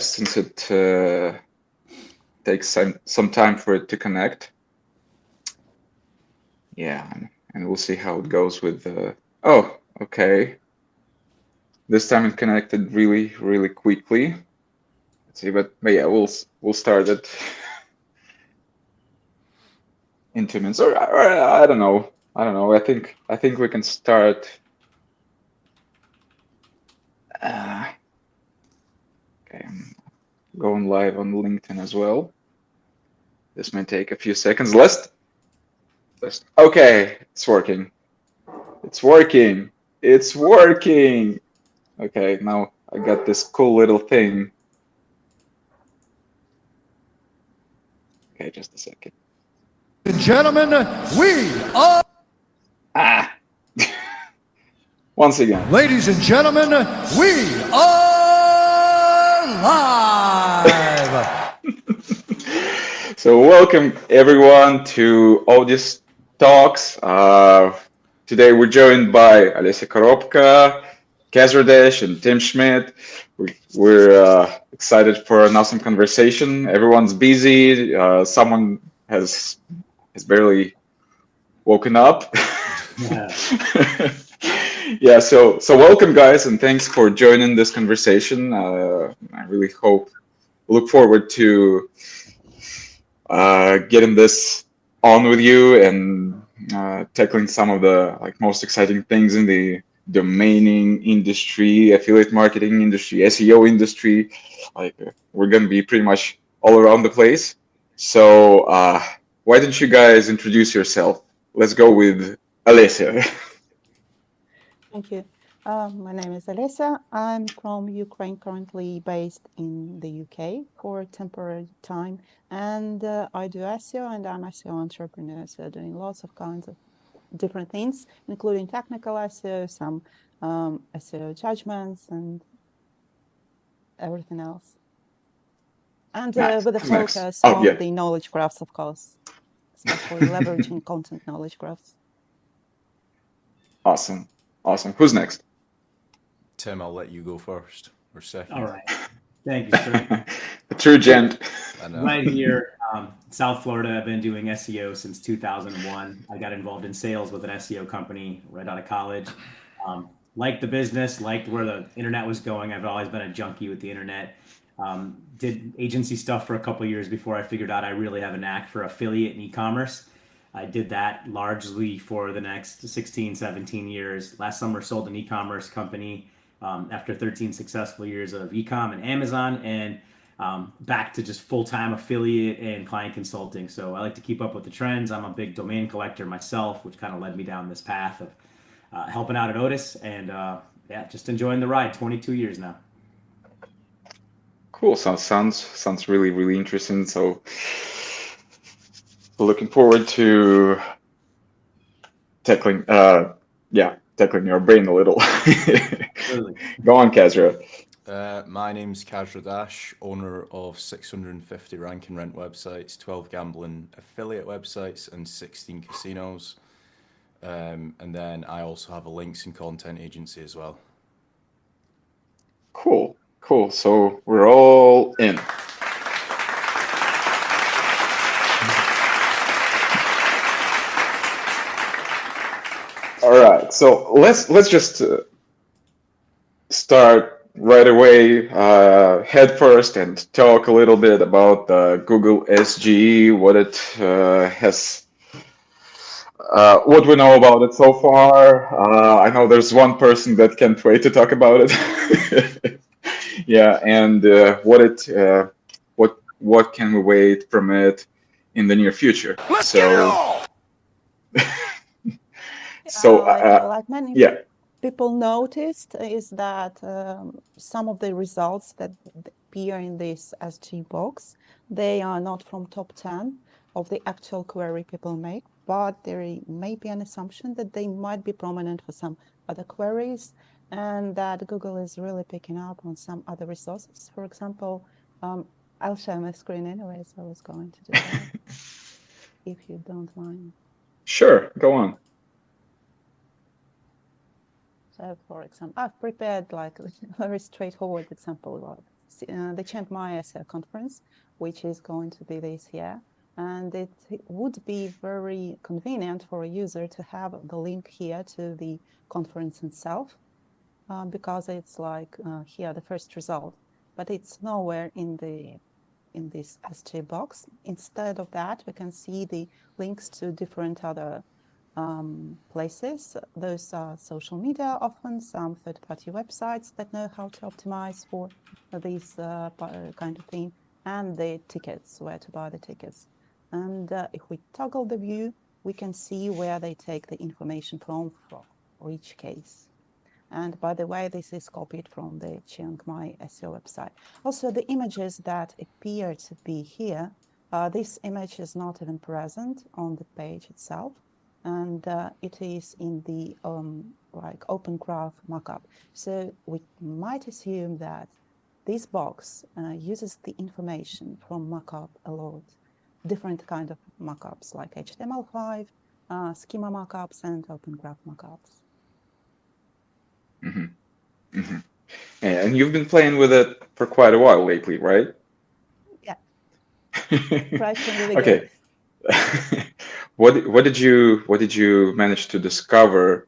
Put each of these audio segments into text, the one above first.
since it takes some time for it to connect. Yeah, and we'll see how it goes with. Oh, okay. This time it connected really, really quickly. Let's see, but yeah, we'll start it in 2 minutes, or I don't know. I don't know. I think we can start. Okay, I'm going live on LinkedIn as well. This may take a few seconds. Okay, it's working. It's working. It's working. Okay, now I got this cool little thing. Okay, just a second. Ladies and gentlemen, we are. Once again. Ladies and gentlemen, we are live. So welcome everyone to Odys Talks. Today we're joined by Olesia Korobka, Kasra Dash, and Tim Schmidt. We're excited for an awesome conversation. Everyone's busy. Someone has barely woken up. Yeah, so welcome guys, and thanks for joining this conversation. I really look forward to getting this on with you and tackling some of the most exciting things in the domaining industry, affiliate marketing industry, SEO industry. We're gonna be pretty much all around the place. So why don't you guys introduce yourself? Let's go with Olesia. Thank you. My name is Olesia. I'm from Ukraine, currently based in the UK for a temporary time. And I do SEO, and I'm SEO entrepreneur, so doing lots of kinds of different things, including technical SEO, some SEO judgments, and everything else. And with a focus on the knowledge graphs, of course, especially leveraging content knowledge graphs. Awesome. Who's next? Tim, I'll let you go first or second. All right. Thank you, sir. A true gent. Right here, South Florida. I've been doing SEO since 2001. I got involved in sales with an SEO company right out of college. Liked the business, liked where the internet was going. I've always been a junkie with the internet. Did agency stuff for a couple of years before I figured out I really have a knack for affiliate and e-commerce. I did that largely for the next 16, 17 years. Last summer, sold an e-commerce company after 13 successful years of e-com and Amazon, and back to just full-time affiliate and client consulting. So I like to keep up with the trends. I'm a big domain collector myself, which kind of led me down this path of helping out at Odys, and just enjoying the ride. 22 years now. Cool. Sounds really, really interesting. So looking forward to tackling your brain a little. Go on, Kasra. My name's Kasra Dash, owner of 650 rank and rent websites, 12 gambling affiliate websites, and 16 casinos. And then I also have a links and content agency as well. Cool. So we're all in. All right, so let's just start right away, head first, and talk a little bit about Google SGE, what it has, what we know about it so far. I know there's one person that can't wait to talk about it. Yeah, and what can we wait from it in the near future? Let's get it on! Like many people noticed is that some of the results that appear in this SG box, they are not from top 10 of the actual query people make, but there may be an assumption that they might be prominent for some other queries, and that Google is really picking up on some other resources. For example, I'll share my screen anyway, so I was going to do that, if you don't mind. Sure, go on. So, for example, I've prepared like a very straightforward example about the Chiang Mai SEO conference, which is going to be this year. And it would be very convenient for a user to have the link here to the conference itself, because it's like here the first result, but it's nowhere in this SG box. Instead of that, we can see the links to different other places. Those are social media, often some third-party websites that know how to optimize for this kind of thing, and the tickets, where to buy the tickets. And if we toggle the view, we can see where they take the information from for each case. And by the way, this is copied from the Chiang Mai SEO website. Also, the images that appear to be here, this image is not even present on the page itself, and it is in the like Open Graph mockup. So we might assume that this box uses the information from mockup a lot, different kind of mockups like HTML5, schema mockups, and Open Graph mockups. And you've been playing with it for quite a while lately, right? Yeah. Right from the beginning. Okay. What did you manage to discover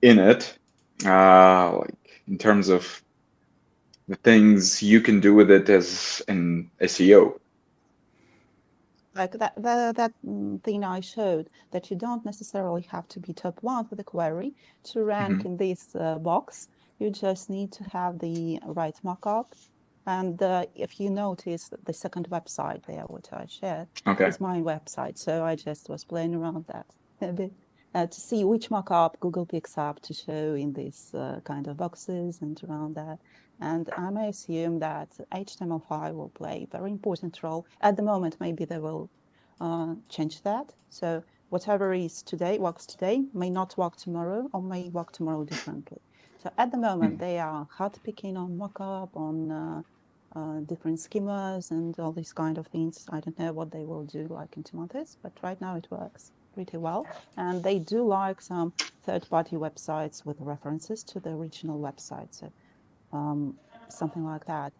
in it, like in terms of the things you can do with it as an SEO? Like that thing I showed, that you don't necessarily have to be top one with a query to rank in this box. You just need to have the right mockup. And if you notice the second website there, which I shared, is my website. So I just was playing around that a bit to see which mockup Google picks up to show in these kind of boxes and around that. And I may assume that HTML5 will play a very important role. At the moment, maybe they will change that. So whatever is today, works today, may not work tomorrow, or may work tomorrow differently. So at the moment, they are hard picking on mockup, on different schemas and all these kind of things. I don't know what they will do like in 2 months, but right now it works pretty well. And they do like some third-party websites with references to the original website. So something like that.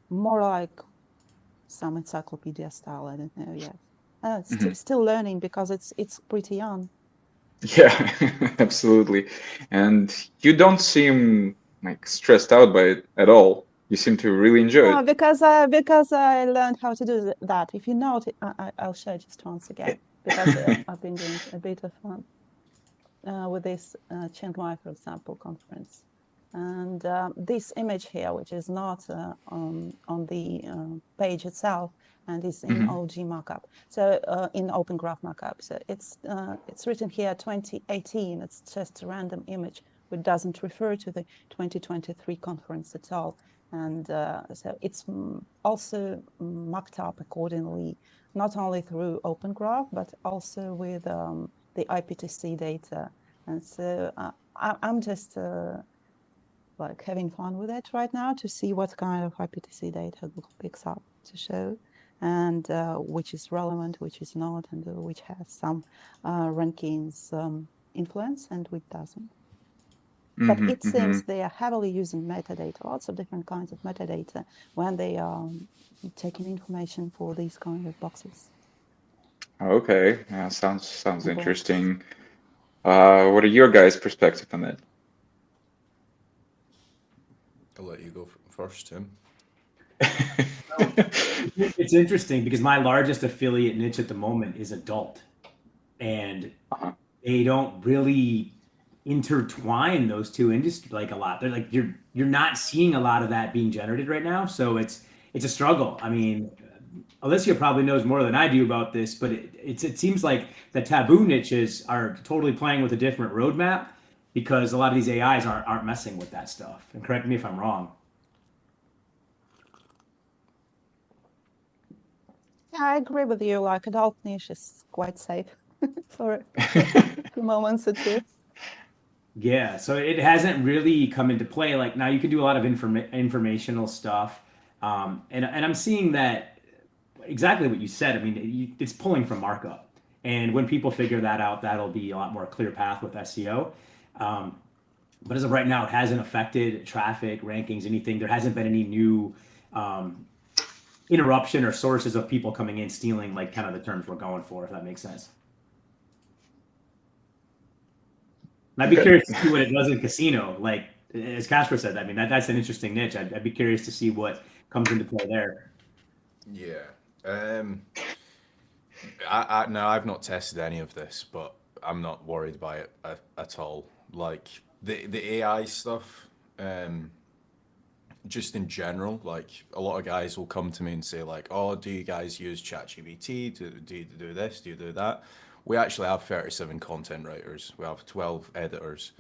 More like some encyclopedia style, I don't know yet. It's still learning because it's pretty young. Yeah, absolutely. And you don't seem like stressed out by it at all. You seem to really enjoy it. Because I learned how to do that. If you note, I'll show just once again, because I've been doing a bit of fun with this Chiang Mai, for example, conference. And this image here, which is not on the page itself, and is in OG markup, so in Open Graph markup. So it's written here 2018. It's just a random image, which doesn't refer to the 2023 conference at all. And so it's also marked up accordingly, not only through Open Graph, but also with the IPTC data. And so I'm just like having fun with it right now to see what kind of IPTC data Google picks up to show, and which is relevant, which is not, and which has some rankings influence and which doesn't. But it seems they are heavily using metadata, lots of different kinds of metadata when they are taking information for these kind of boxes. Okay, yeah, sounds interesting. What are your guys' perspective on it? I'll let you go first, Tim. It's interesting because my largest affiliate niche at the moment is adult, and they don't really intertwine those two industries like a lot. They're like you're not seeing a lot of that being generated right now, so it's a struggle. I mean, Olesia probably knows more than I do about this, but it seems like the taboo niches are totally playing with a different roadmap because a lot of these AIs aren't messing with that stuff. And correct me if I'm wrong. Yeah, I agree with you. Like adult niche is quite safe for a few moments or two. Yeah, so it hasn't really come into play. Like now you can do a lot of informational stuff. And I'm seeing that exactly what you said. I mean, it's pulling from markup. And when people figure that out, that'll be a lot more clear path with SEO. but as of right now, it hasn't affected traffic, rankings, anything. There hasn't been any new interruption or sources of people coming in stealing, like kind of the terms we're going for, if that makes sense. And I'd be curious to see what it does in casino. Like as Kasra said, I mean, that's an interesting niche. I'd be curious to see what comes into play there. Yeah. No, I've not tested any of this, but I'm not worried by it at all. Like the AI stuff, just in general, like a lot of guys will come to me and say like, oh, do you guys use ChatGPT? Do you do this? Do you do that? We actually have 37 content writers. We have 12 editors.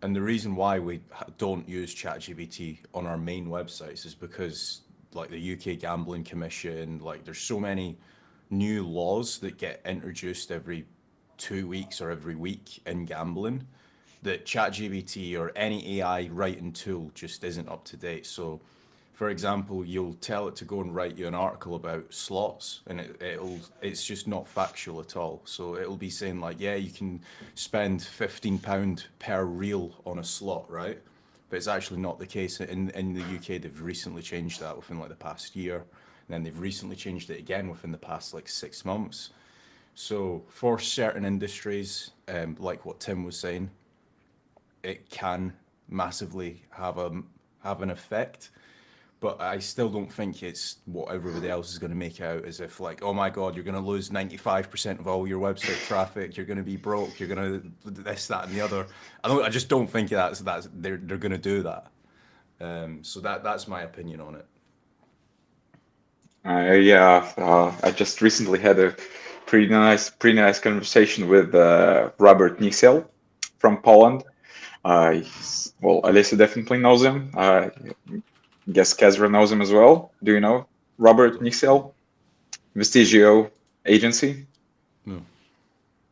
And the reason why we don't use ChatGPT on our main websites is because like the UK Gambling Commission, like there's so many new laws that get introduced every 2 weeks or every week in gambling that ChatGPT or any AI writing tool just isn't up to date. So for example, you'll tell it to go and write you an article about slots and it's just not factual at all. So it'll be saying like, yeah, you can spend £15 per reel on a slot, right? But it's actually not the case. In the UK, they've recently changed that within like the past year. And then they've recently changed it again within the past like 6 months. So for certain industries, like what Tim was saying, it can massively have an effect. But I still don't think it's what everybody else is going to make out as if like, oh my God, you're going to lose 95% of all your website traffic. You're going to be broke. You're going to this, that, and the other. I just don't think that's they're going to do that. So that's my opinion on it. I just recently had a pretty nice conversation with Robert Nisel from Poland. Olesia definitely knows him. Guess Kasra knows him as well. Do you know Robert Nisel? Vestigio agency?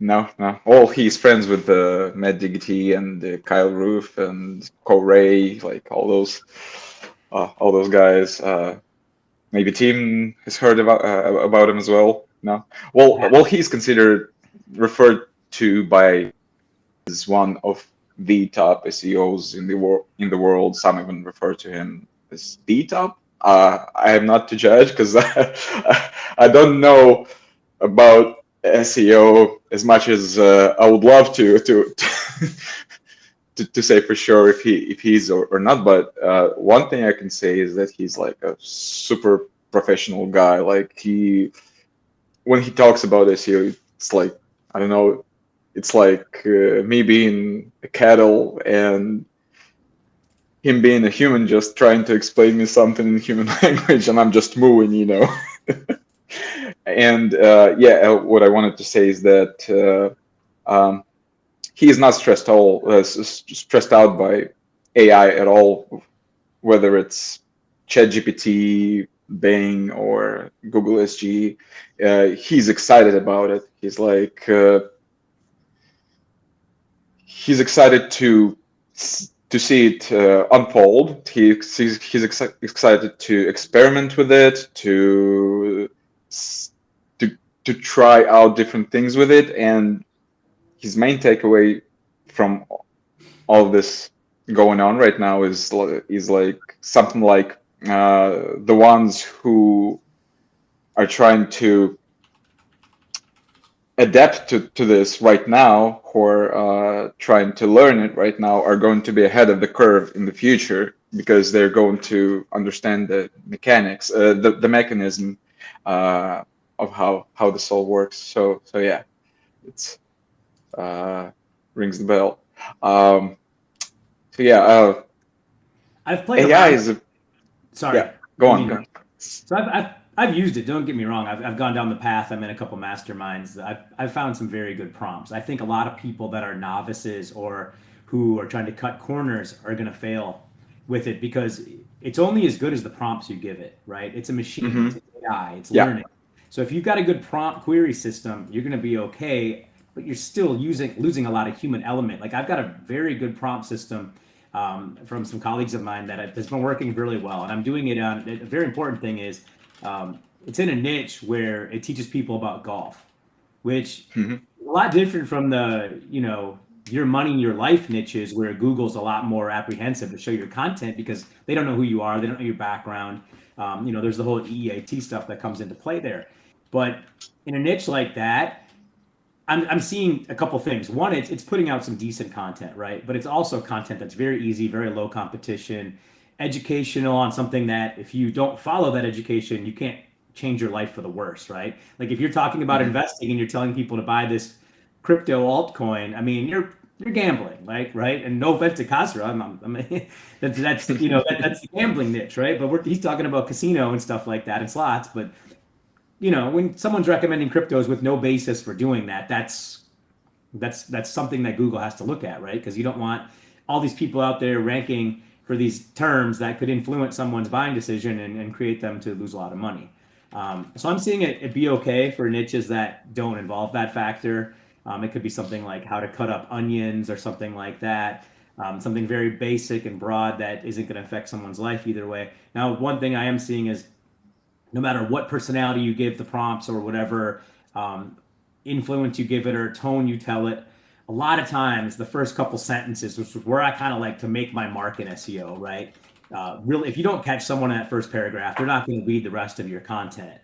No. Well, he's friends with Matt Diggity and Kyle Roof and Corey, like all those guys. Maybe Tim has heard about him as well. No. Well, he's referred to by as one of the top SEOs in the world. Some even refer to him as the top. I am not to judge because I don't know about SEO as much as I would love to say for sure if he's or not. But one thing I can say is that he's like a super professional guy. Like when he talks about SEO, it's like, I don't know, it's like me being a cattle and him being a human just trying to explain me something in human language and I'm just mooing, you know. And what I wanted to say is that he is not stressed out by AI at all, whether it's ChatGPT, Bing, or Google SGE. He's excited about it. He's like, he's excited to see it unfold. He's excited to experiment with it, to try out different things with it. And his main takeaway from all this going on right now is like something like the ones who are trying to adapt to this right now, who are trying to learn it right now, are going to be ahead of the curve in the future because they're going to understand the mechanics, the mechanism of how this all works. So yeah, it's rings the bell. I've played AI around. Sorry. Yeah, go on. So I've used it. Don't get me wrong. I've gone down the path. I'm in a couple masterminds. I've found some very good prompts. I think a lot of people that are novices or who are trying to cut corners are going to fail with it because it's only as good as the prompts you give it, right? It's a machine. Mm-hmm. It's AI. It's learning. So if you've got a good prompt query system, you're going to be okay, but you're still losing a lot of human element. Like I've got a very good prompt system from some colleagues of mine that has been working really well. And I'm doing it on, a very important thing is, it's in a niche where it teaches people about golf, which is a lot different from the your money, your life niches where Google's a lot more apprehensive to show your content because they don't know who you are, they don't know your background. There's the whole EAT stuff that comes into play there. But in a niche like that, I'm seeing a couple things. One, it's putting out some decent content, right? But it's also content that's very easy, very low competition, educational on something that if you don't follow that education, you can't change your life for the worse, right? Like if you're talking about investing and you're telling people to buy this crypto altcoin, I mean, you're gambling, right? And no offense to Kasra, that's that's the gambling niche, right? But he's talking about casino and stuff like that and slots. But when someone's recommending cryptos with no basis for doing that, that's something that Google has to look at, right? Because you don't want all these people out there ranking for these terms that could influence someone's buying decision and create them to lose a lot of money. So I'm seeing it be okay for niches that don't involve that factor. It could be something like how to cut up onions or something like that. Something very basic and broad that isn't going to affect someone's life either way. Now, one thing I am seeing is no matter what personality you give the prompts or whatever influence you give it or tone you tell it, a lot of times the first couple sentences, which is where I kind of like to make my mark in SEO, right? Really, if you don't catch someone in that first paragraph, they're not going to read the rest of your content.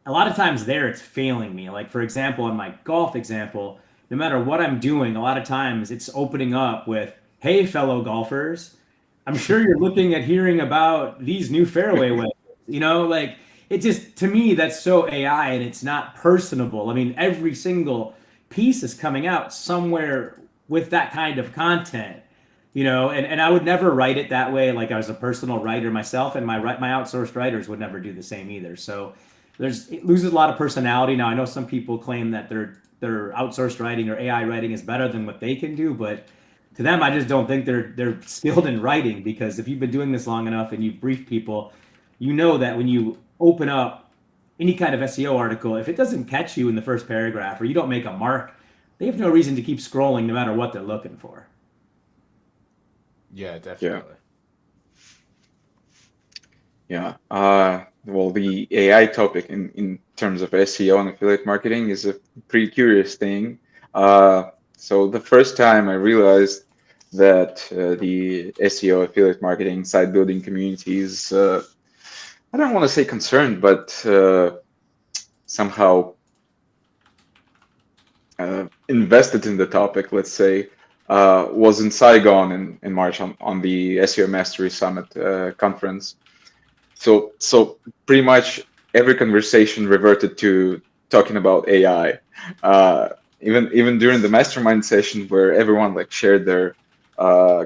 A lot of times there, it's failing me. Like, for example, in my golf example, no matter what I'm doing, a lot of times it's opening up with, hey, fellow golfers, I'm sure you're looking at hearing about these new fairway ways. Like it just, to me, that's so AI and it's not personable. I mean, every single piece is coming out somewhere with that kind of content. And I would never write it that way. Like I was a personal writer myself, and my outsourced writers would never do the same either. So it loses a lot of personality. Now I know some people claim that their outsourced writing or AI writing is better than what they can do, but to them, I just don't think they're skilled in writing, because if you've been doing this long enough and you've briefed people, you know that when you open up any kind of SEO article, if it doesn't catch you in the first paragraph or you don't make a mark, they have no reason to keep scrolling no matter what they're looking for. Yeah, definitely. Yeah. Well, the AI topic in terms of SEO and affiliate marketing is a pretty curious thing. So the first time I realized that the SEO affiliate marketing site building communities, I don't want to say concerned, but somehow invested in the topic, let's say, was in Saigon in March on the SEO Mastery Summit conference. So pretty much every conversation reverted to talking about AI. Even during the mastermind session, where everyone shared their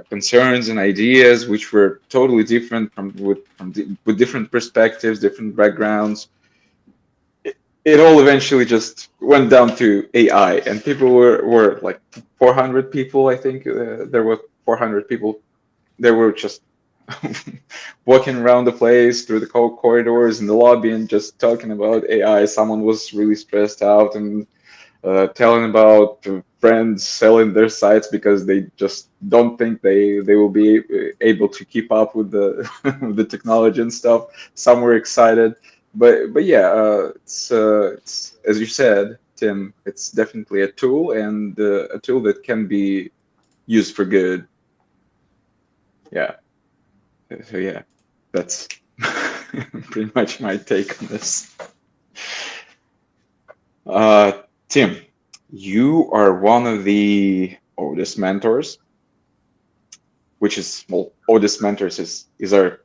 concerns and ideas, which were totally different with different perspectives, different backgrounds. It all eventually just went down to AI, and people were like 400 people. I think there were 400 people. They were just walking around the place through the corridors in the lobby and just talking about AI. Someone was really stressed out and telling about friends selling their sites because they just don't think they will be able to keep up with the with the technology and stuff. Some were excited, but yeah, it's as you said, Tim. It's definitely a tool, and a tool that can be used for good. Yeah. So yeah, that's pretty much my take on this. Tim, you are one of the Odys mentors, which is, well, Odys Mentors is our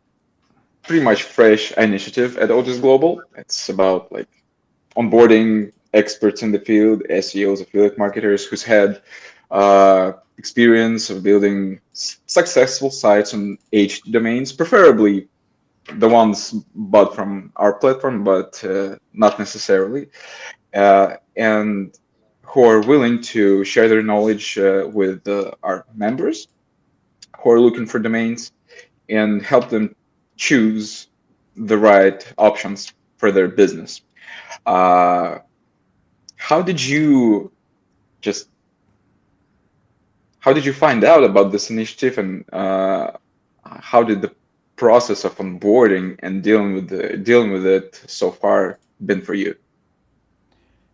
pretty much fresh initiative at Odys Global. It's about onboarding experts in the field, SEOs, affiliate marketers who's had experience of building successful sites on aged domains, preferably the ones bought from our platform, but not necessarily, and who are willing to share their knowledge with our members who are looking for domains and help them choose the right options for their business. How did you find out about this initiative, and how did the process of onboarding and dealing with it so far been for you?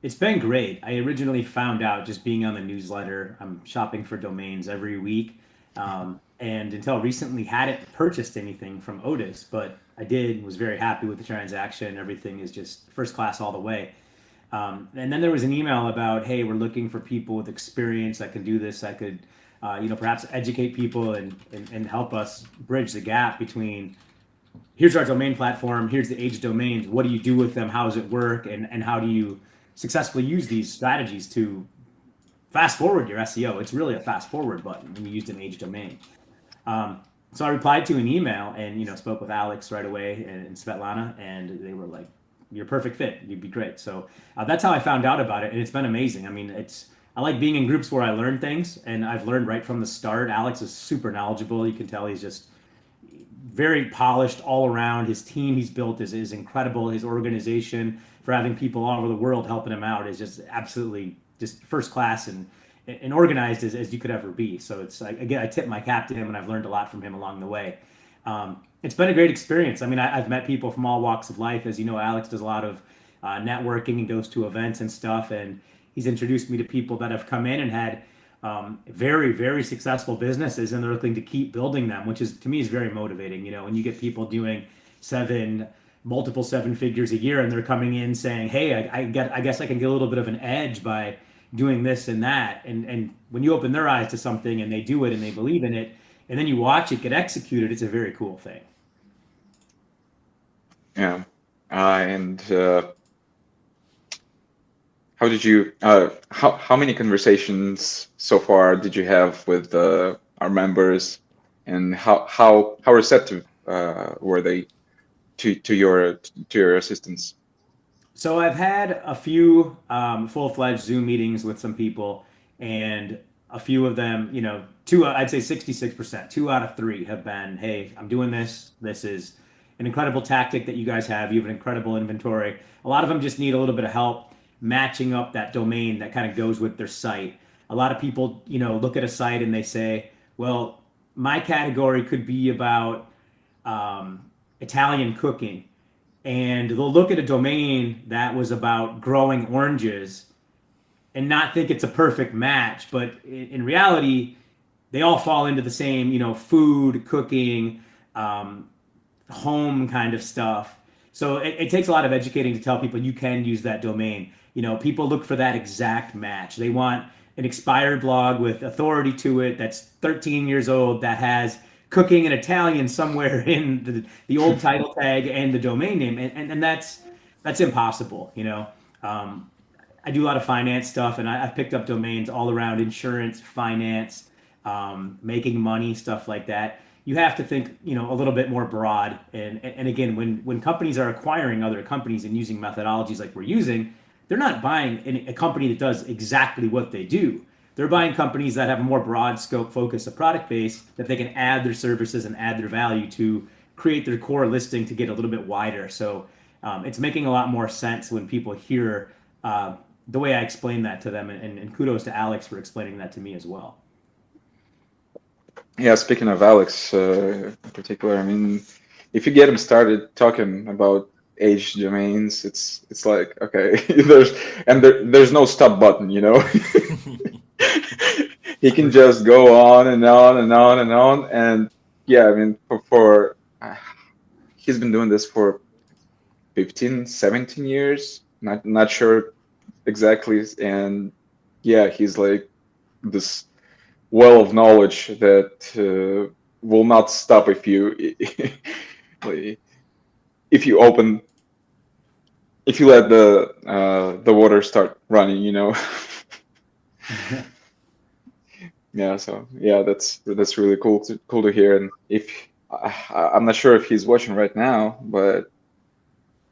It's been great. I originally found out just being on the newsletter. I'm shopping for domains every week. And until recently hadn't purchased anything from Odys, but I did, was very happy with the transaction. Everything is just first class all the way. And then there was an email about, hey, we're looking for people with experience that can do this, that could, perhaps educate people and help us bridge the gap between here's our domain platform, here's the age domains, what do you do with them, how does it work, and how do you successfully use these strategies to fast forward your SEO. It's really a fast forward button when you use an age domain. So I replied to an email and spoke with Alex right away and Svetlana, and they were like, "You're a perfect fit. You'd be great." So that's how I found out about it, and it's been amazing. I mean, I like being in groups where I learn things, and I've learned right from the start. Alex is super knowledgeable. You can tell he's just very polished all around. His team he's built is incredible. His organization for having people all over the world helping him out is just absolutely just first class and organized as you could ever be. So it's again, I tip my cap to him, and I've learned a lot from him along the way. It's been a great experience. I mean, I've met people from all walks of life. As you know, Alex does a lot of networking and goes to events and stuff, and he's introduced me to people that have come in and had very, very successful businesses, and they're looking to keep building them, which is, to me, is very motivating. When you get people doing multiple seven figures a year, and they're coming in saying, hey, I guess I can get a little bit of an edge by doing this and that. And when you open their eyes to something and they do it and they believe in it, and then you watch it get executed, it's a very cool thing. Yeah. And how did you, how many conversations so far did you have with our members, and how receptive were they to your assistance? So I've had a few full-fledged Zoom meetings with some people, and a few of them, two, I'd say 66%, 2 out of 3 have been, hey, I'm doing this. This is an incredible tactic that you guys have. You have an incredible inventory. A lot of them just need a little bit of help matching up that domain that kind of goes with their site. A lot of people, look at a site and they say, well, my category could be about Italian cooking. And they'll look at a domain that was about growing oranges and not think it's a perfect match. But in reality, they all fall into the same, food, cooking, home kind of stuff. So it takes a lot of educating to tell people you can use that domain. People look for that exact match. They want an expired blog with authority to it that's 13 years old that has cooking in Italian somewhere in the old title tag and the domain name, and that's impossible. I do a lot of finance stuff, and I've picked up domains all around insurance, finance, making money, stuff like that. You have to think, a little bit more broad. And again, when companies are acquiring other companies and using methodologies like we're using, they're not buying a company that does exactly what they do. They're buying companies that have a more broad scope focus, a product base that they can add their services and add their value to create their core listing to get a little bit wider. So it's making a lot more sense when people hear the way I explain that to them. And kudos to Alex for explaining that to me as well. Yeah, speaking of Alex in particular, I mean, if you get him started talking about age domains, it's like, okay, there's no stop button, He can just go on and on and on and on. And yeah, I mean, for he's been doing this for 15, 17 years, not sure exactly. And yeah, he's like this well of knowledge that will not stop if you let the water start running, Yeah, so yeah, that's really cool to hear. And I'm not sure if he's watching right now, but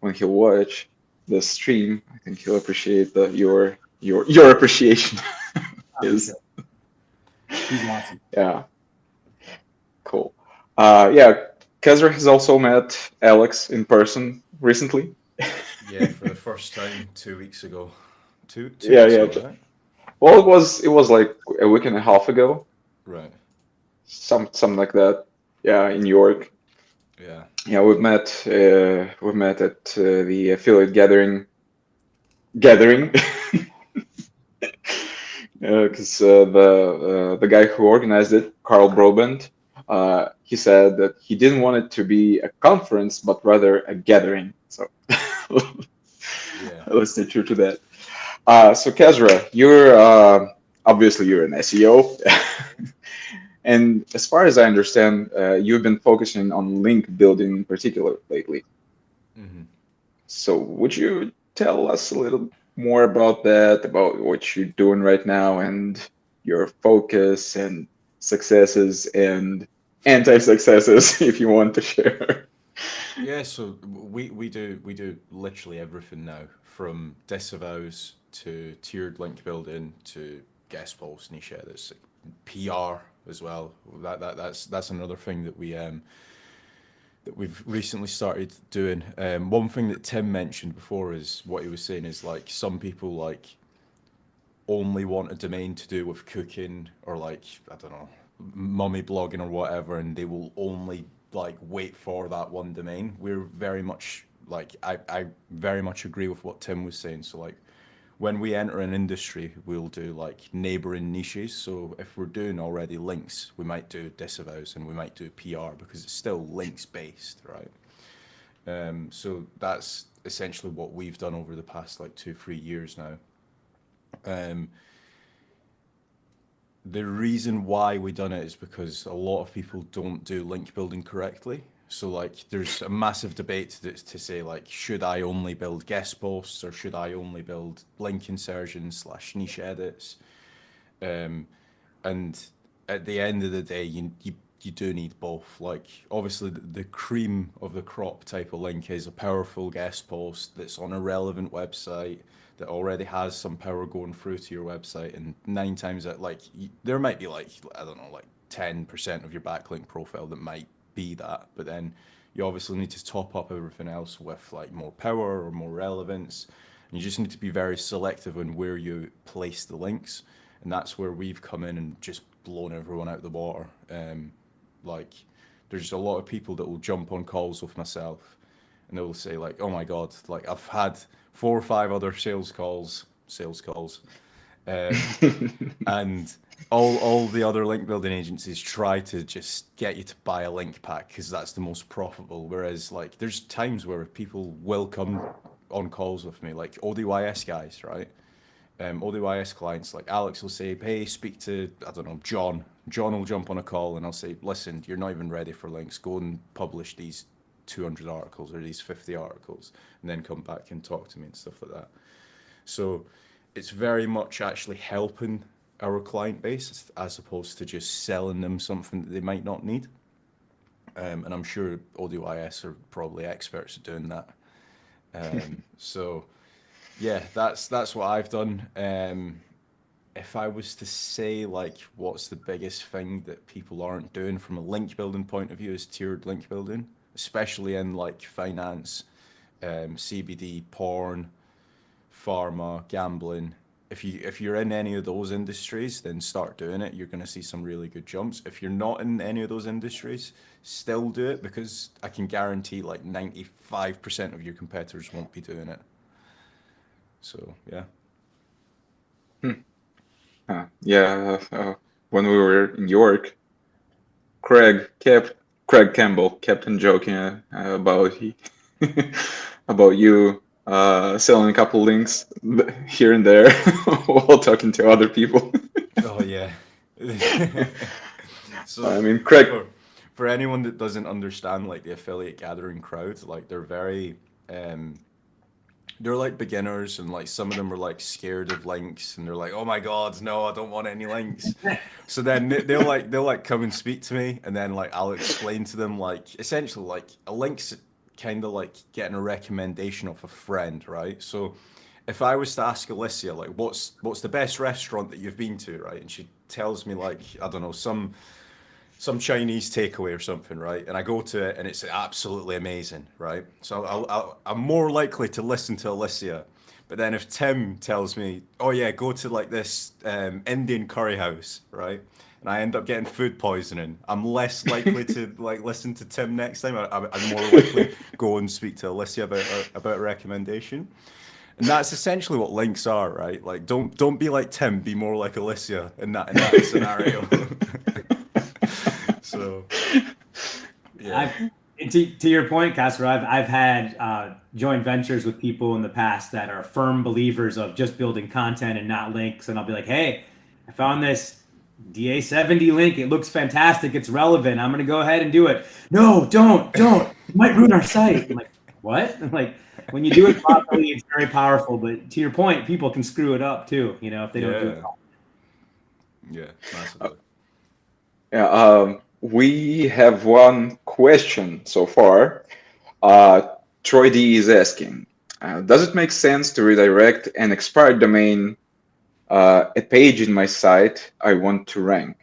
when he'll watch the stream, I think he'll appreciate your appreciation. He's awesome. Yeah, cool. Yeah, Kasra has also met Alex in person recently. Yeah, for the first time 2 weeks ago. Two Yeah, weeks yeah. ago, right? Well, it was like a week and a half ago, Right. something like that. Yeah, in New York. Yeah. Yeah, we've met at the affiliate gathering gathering. Because the guy who organized it, Carl Broband, he said that he didn't want it to be a conference, but rather a gathering. So Yeah. let's stay true to that. So Kasra, you're obviously you're an SEO, and as far as I understand, you've been focusing on link building in particular lately. Hmm. So would you tell us a little more about that, about what you're doing right now and your focus and successes and anti-successes, if you want to share? Yeah, so we do literally everything now, from disavows to tiered link building to guest posts, niche edits, PR as well. That's another thing that we've recently started doing. One thing that Tim mentioned before is what he was saying is like some people like only want a domain to do with cooking or like I don't know, mummy blogging or whatever, and they will only like wait for that one domain. We're very much like I very much agree with what Tim was saying. So like when we enter an industry, we'll do like neighboring niches. So if we're doing already links, we might do disavows and we might do PR because it's still links based, right? So that's essentially what we've done over the past like 2-3 years now. The reason why we done it is because a lot of people don't do link building correctly. So like there's a massive debate to say like, should I only build guest posts or should I only build link insertions / niche edits? And at the end of the day, you do need both. Like obviously the cream of the crop type of link is a powerful guest post that's on a relevant website that already has some power going through to your website, and 9 times out, like there might be like, I don't know, like 10% of your backlink profile that might be that, but then you obviously need to top up everything else with like more power or more relevance, and you just need to be very selective on where you place the links, and that's where we've come in and just blown everyone out the water. Like there's a lot of people that will jump on calls with myself and they will say like, oh my god, like I've had 4 or 5 other sales calls, and all the other link building agencies try to just get you to buy a link pack because that's the most profitable. Whereas like there's times where people will come on calls with me, like ODYS guys, right? ODYS clients, like Alex will say, hey, speak to, I don't know, John. John will jump on a call and I'll say, listen, you're not even ready for links. Go and publish these 200 articles or these 50 articles and then come back and talk to me and stuff like that. So it's very much actually helping our client base as opposed to just selling them something that they might not need. And I'm sure ODYS are probably experts at doing that. So yeah, that's what I've done. If I was to say like what's the biggest thing that people aren't doing from a link building point of view is tiered link building, especially in like finance, CBD, porn, pharma, gambling. If you're in any of those industries, then start doing it. You're going to see some really good jumps. If you're not in any of those industries, still do it because I can guarantee like 95% of your competitors won't be doing it. So yeah. When we were in York, Craig Campbell kept on joking about about you selling a couple links here and there while talking to other people. Oh yeah. So I mean, Craig. For anyone that doesn't understand like the affiliate gathering crowd, like they're very they're like beginners, and like some of them are like scared of links and they're like, oh my god, no, I don't want any links. So then they'll come and speak to me, and then like I'll explain to them like essentially like a link's kind of like getting a recommendation of a friend, right? So if I was to ask Olesia like what's the best restaurant that you've been to, right, and she tells me like, I don't know, some Chinese takeaway or something, right? And I go to it and it's absolutely amazing, right? So I'm more likely to listen to Olesia. But then if Tim tells me, oh yeah, go to like this Indian curry house, right? And I end up getting food poisoning, I'm less likely to like listen to Tim next time. I'm more likely go and speak to Olesia about a recommendation. And that's essentially what links are, right? Like, don't be like Tim, be more like Olesia in that scenario. So, yeah. To your point, Kasra, I've had joint ventures with people in the past that are firm believers of just building content and not links. And I'll be like, hey, I found this DA70 link. It looks fantastic. It's relevant. I'm going to go ahead and do it. No, don't. It might ruin our site. I'm like, what? I'm like, when you do it properly, it's very powerful. But to your point, people can screw it up too, if they don't do it properly. Yeah, massively. We have one question so far. Troy D is asking, does it make sense to redirect an expired domain, a page in my site I want to rank?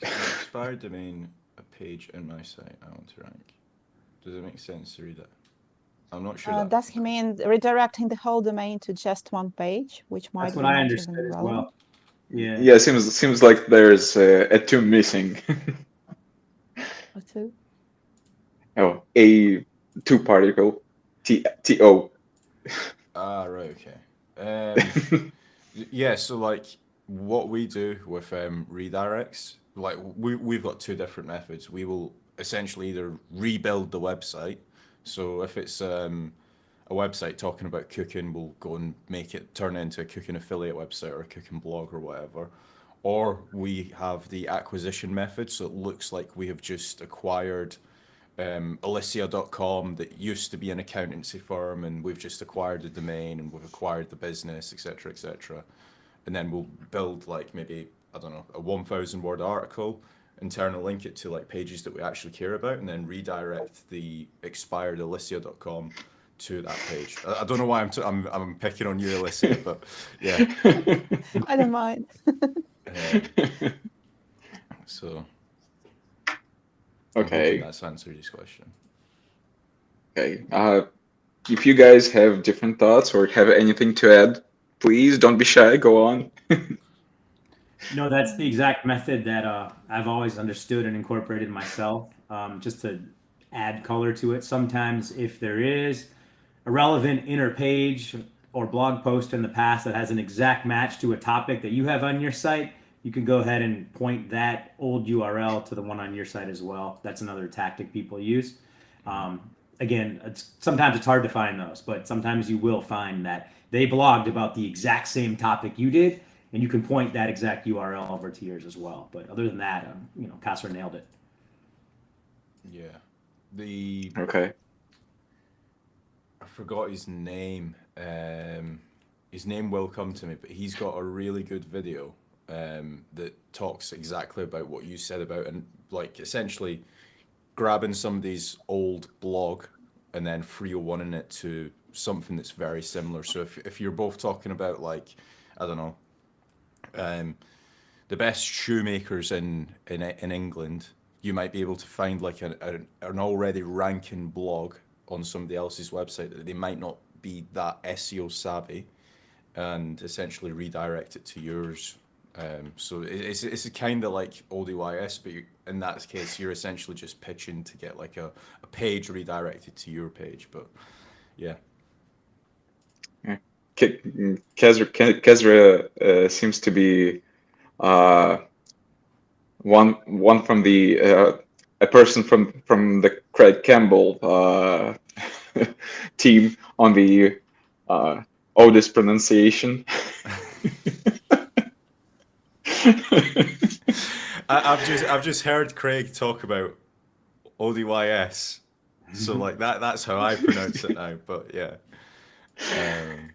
Expired domain, a page in my site I want to rank. Does it make sense to read that? I'm not sure. Does he mean redirecting the whole domain to just one page, which might That's be what I not understood even as relevant? well. Yeah. Yeah, seems like there's a two missing. Or two? Oh, a two particle, TO. Ah, right, okay. Yeah, so like what we do with redirects, like we've got two different methods. We will essentially either rebuild the website. So if it's a website talking about cooking, we'll go and turn it into a cooking affiliate website or a cooking blog or whatever. Or we have the acquisition method, so it looks like we have just acquired Olesia.com that used to be an accountancy firm, and we've just acquired the domain and we've acquired the business, etc., etc. And then we'll build like maybe, I don't know, a 1,000-word article and turn and link it to like pages that we actually care about, and then redirect the expired Olesia.com to that page. I don't know why I'm picking on you, Olesia, but yeah. I don't mind. So. Okay. That's answered this question. Okay. If you guys have different thoughts or have anything to add, please don't be shy. Go on. No, that's the exact method that I've always understood and incorporated myself, just to add color to it. Sometimes if there is a relevant inner page or blog post in the past that has an exact match to a topic that you have on your site, you can go ahead and point that old URL to the one on your site as well. That's another tactic people use. Again, sometimes it's hard to find those, but sometimes you will find that they blogged about the exact same topic you did, and you can point that exact URL over to yours as well. But other than that, Kasra nailed it. Yeah. Okay. I forgot his name. His name will come to me, but he's got a really good video that talks exactly about what you said about, and like essentially grabbing somebody's old blog and then 301ing it to something that's very similar. So if you're both talking about like, I don't know, the best shoemakers in England, you might be able to find like an already ranking blog on somebody else's website that they might not be that SEO savvy, and essentially redirect it to yours. So it's kind of like Odys, but in that case, you're essentially just pitching to get like a page redirected to your page. But yeah. Kasra seems to be one from the a person from the Craig Campbell team on the Odys pronunciation. I've just heard Craig talk about Odys, so like that's how I pronounce it now. But yeah.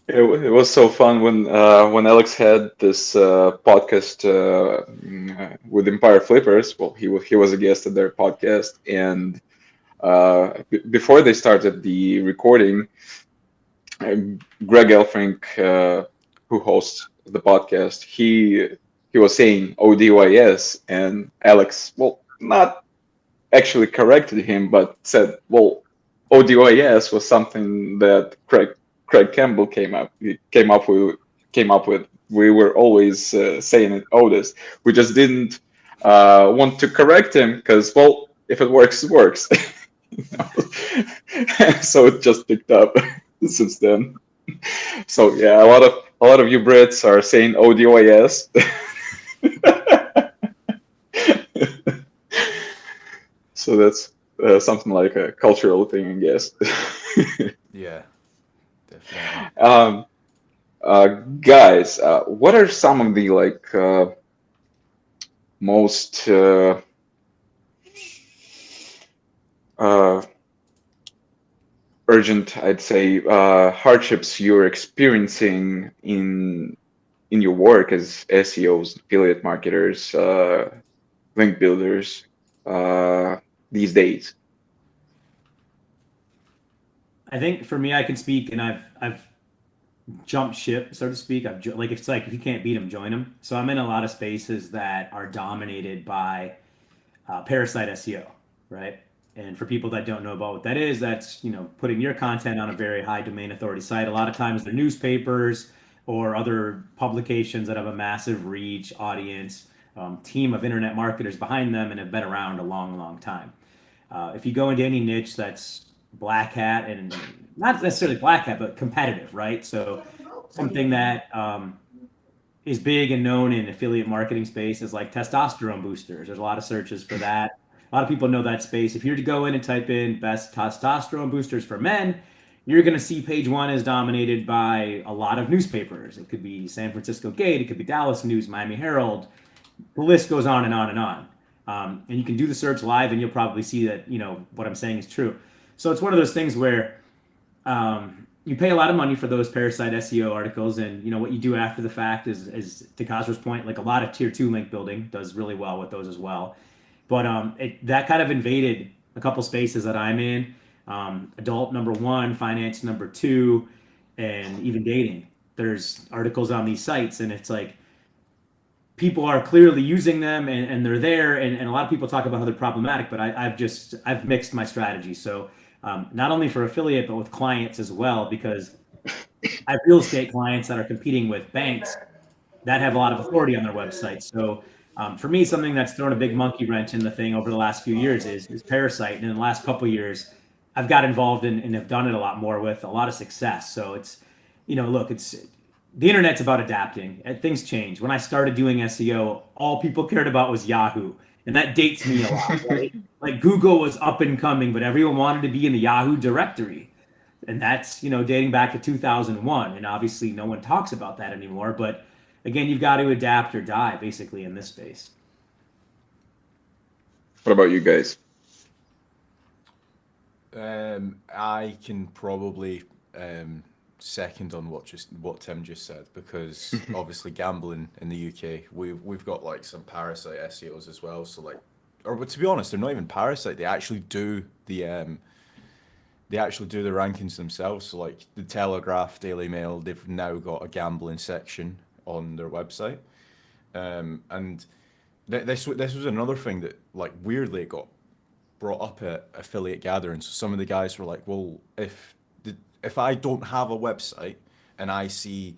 It was so fun when Alex had this podcast with Empire Flippers. Well, he was a guest at their podcast, and before they started the recording, Greg Elfrink, who hosts the podcast, he was saying Odys, and Alex, well, not actually corrected him, but said, well, Odys was something that Craig Campbell came up with. We were always saying it Odys. We just didn't want to correct him because, well, if it works, it works. So it just picked up since then. So yeah, a lot of you Brits are saying ODYS. So that's something like a cultural thing, I guess. Yeah, definitely. Guys, what are some of the most uh, urgent, I'd say, hardships you're experiencing in your work as SEOs, affiliate marketers, link builders these days? I think for me, I can speak, and I've jumped ship, so to speak. Like it's like if you can't beat them, join them. So I'm in a lot of spaces that are dominated by parasite SEO, right? And for people that don't know about what that is, that's putting your content on a very high domain authority site. A lot of times they're newspapers or other publications that have a massive reach, audience, team of internet marketers behind them, and have been around a long, long time. If you go into any niche that's black hat, and not necessarily black hat, but competitive, right? So something that is big and known in affiliate marketing space is like testosterone boosters. There's a lot of searches for that. A lot of people know that space. If you're to go in and type in best testosterone boosters for men, you're going to see page one is dominated by a lot of newspapers. It could be San Francisco Gate, it could be Dallas News, Miami Herald. The list goes on and on and on. And you can do the search live, and you'll probably see that what I'm saying is true. So it's one of those things where you pay a lot of money for those parasite SEO articles, and what you do after the fact is to Kasra's point, like a lot of tier 2 link building does really well with those as well. But that kind of invaded a couple spaces that I'm in, adult number 1, finance number 2, and even dating. There's articles on these sites, and it's like people are clearly using them, and they're there, and a lot of people talk about how they're problematic, but I've mixed my strategy. So not only for affiliate, but with clients as well, because I have real estate clients that are competing with banks that have a lot of authority on their websites. So for me, something that's thrown a big monkey wrench in the thing over the last few years is Parasite. And in the last couple of years, I've got involved and have done it a lot more with a lot of success. So it's, look, it's the internet's about adapting. Things change. When I started doing SEO, all people cared about was Yahoo. And that dates me a lot, right? Like Google was up and coming, but everyone wanted to be in the Yahoo directory. And that's, dating back to 2001. And obviously no one talks about that anymore. But again, you've got to adapt or die basically in this space. What about you guys? I can probably second on what Tim just said, because obviously gambling in the UK, we've got like some parasite SEOs as well. So like, or to be honest, they're not even parasite. They actually do the rankings themselves. So like the Telegraph, Daily Mail, they've now got a gambling section on their website, and this was another thing that like weirdly got brought up at affiliate gatherings. So some of the guys were like, well, if I don't have a website and I see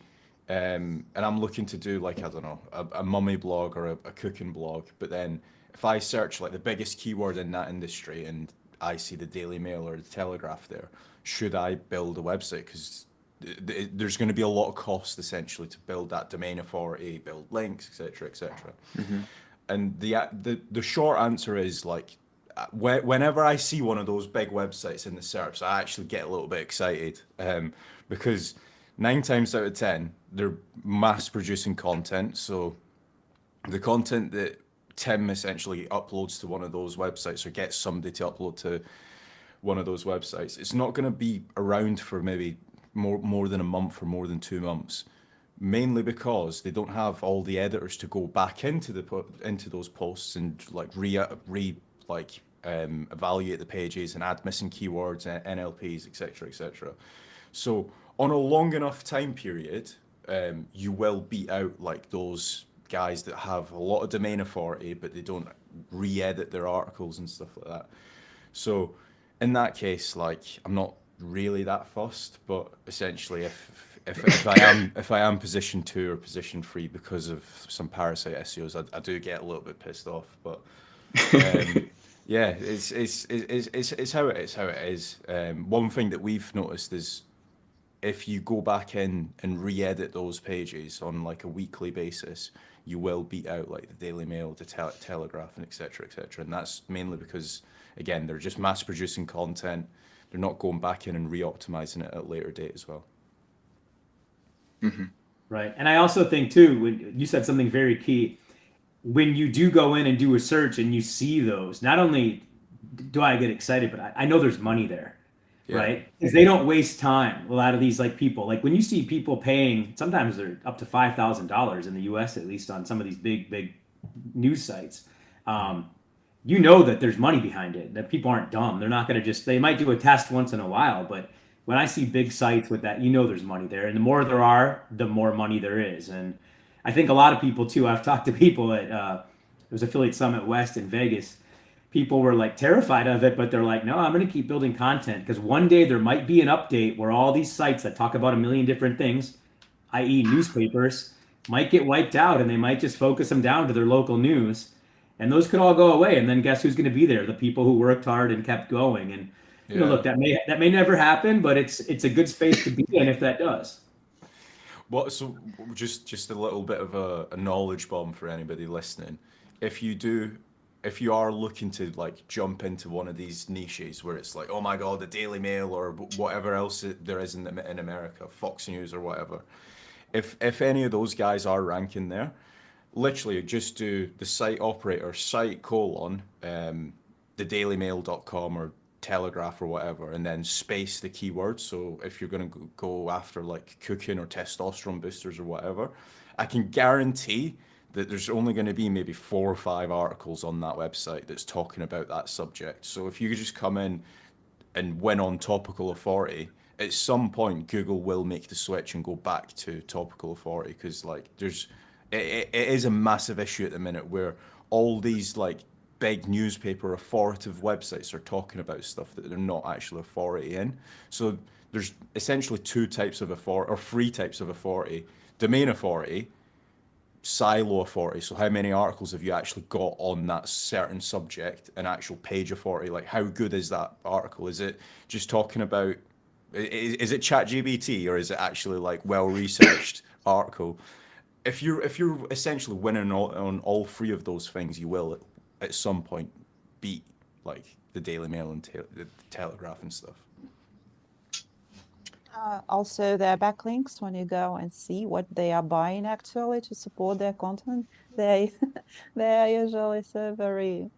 and I'm looking to do like, I don't know, a mummy blog or a cooking blog, but then if I search like the biggest keyword in that industry and I see the Daily Mail or the Telegraph there, should I build a website? Because there's going to be a lot of cost essentially to build that domain authority, build links, etc., etc. Mm-hmm. And the short answer is like, whenever I see one of those big websites in the SERPs, I actually get a little bit excited, because 9 times out of 10 they're mass producing content. So the content that Tim essentially uploads to one of those websites or gets somebody to upload to one of those websites, it's not going to be around for maybe more than a month or more than 2 months, mainly because they don't have all the editors to go back into those posts and like evaluate the pages and add missing keywords, NLPs, etc., etc. So on a long enough time period, you will beat out like those guys that have a lot of domain authority, but they don't re-edit their articles and stuff like that. So in that case, like I'm not really that fussed, but essentially if I am position 2 or position 3 because of some parasite SEOs, I do get a little bit pissed off. But Yeah, it's how it is. One thing that we've noticed is if you go back in and re-edit those pages on like a weekly basis, you will beat out like the Daily Mail, the Telegraph, and etc. etc. And that's mainly because again they're just mass producing content. They're not going back in and re-optimizing it at a later date as well. Mm-hmm. Right. And I also think too, when you said something very key, when you do go in and do a search and you see those, not only do I get excited, but I know there's money there, Yeah. right? Because they don't waste time. A lot of these like people, like when you see people paying, sometimes they're up to $5,000 in the US, at least on some of these big news sites. You know that there's money behind it, that people aren't dumb. They're not going to just, they might do a test once in a while, but when I see big sites with that, you know there's money there. And the more there are, the more money there is. And I think a lot of people too, I've talked to people at, there was Affiliate Summit West in Vegas. People were like terrified of it, but they're like, no, I'm going to keep building content because one day there might be an update where all these sites that talk about a million different things, i.e. newspapers, might get wiped out and they might just focus them down to their local news. And those could all go away. And then guess who's going to be there? The people who worked hard and kept going. And you know, look, that may never happen, but it's a good space to be in if that does. Well, so just a little bit of a knowledge bomb for anybody listening. If you are looking to like jump into one of these niches where it's like, oh my God, the Daily Mail or whatever else there is in America, Fox News or whatever, if any of those guys are ranking there, literally just do the site operator site : thedailymail.com or Telegraph or whatever, and then space the keyword. So if you're going to go after like cooking or testosterone boosters or whatever, I can guarantee that there's only going to be maybe 4 or 5 articles on that website that's talking about that subject. So if you just come in and win on topical authority, at some point Google will make the switch and go back to topical authority, because like it is a massive issue at the minute where all these like big newspaper authoritative websites are talking about stuff that they're not actually authority in. So there's essentially 2 types of authority, or 3 types of authority: domain authority, silo authority, so how many articles have you actually got on that certain subject, and actual page authority, like how good is that article? Is it just talking about, is it ChatGPT, or is it actually like well researched article? If you're essentially winning on all 3 of those things, you will at some point beat like the Daily Mail and the Telegraph and stuff. Also, there are backlinks when you go and see what they are buying actually to support their content. They are usually so very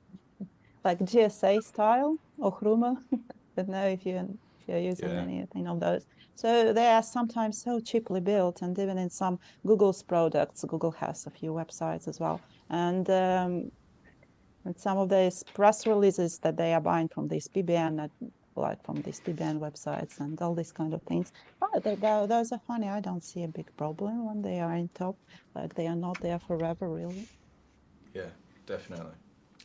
like GSA style or Chroma. I don't know if you're using anything of those. So they are sometimes so cheaply built, and even in some Google's products, Google has a few websites as well. And some of these press releases that they are buying from these PBN, like from these PBN websites and all these kind of things. But those are funny. I don't see a big problem when they are in top. Like they are not there forever, really. Yeah, definitely.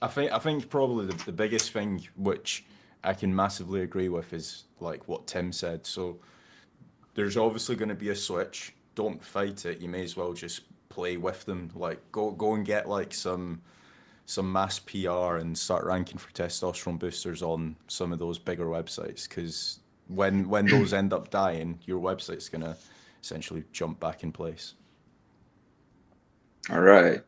I think probably the biggest thing which I can massively agree with is like what Tim said. So there's obviously going to be a switch. Don't fight it. You may as well just play with them. Like go and get like some mass PR and start ranking for testosterone boosters on some of those bigger websites, because when those end up dying, your website's going to essentially jump back in place. All right.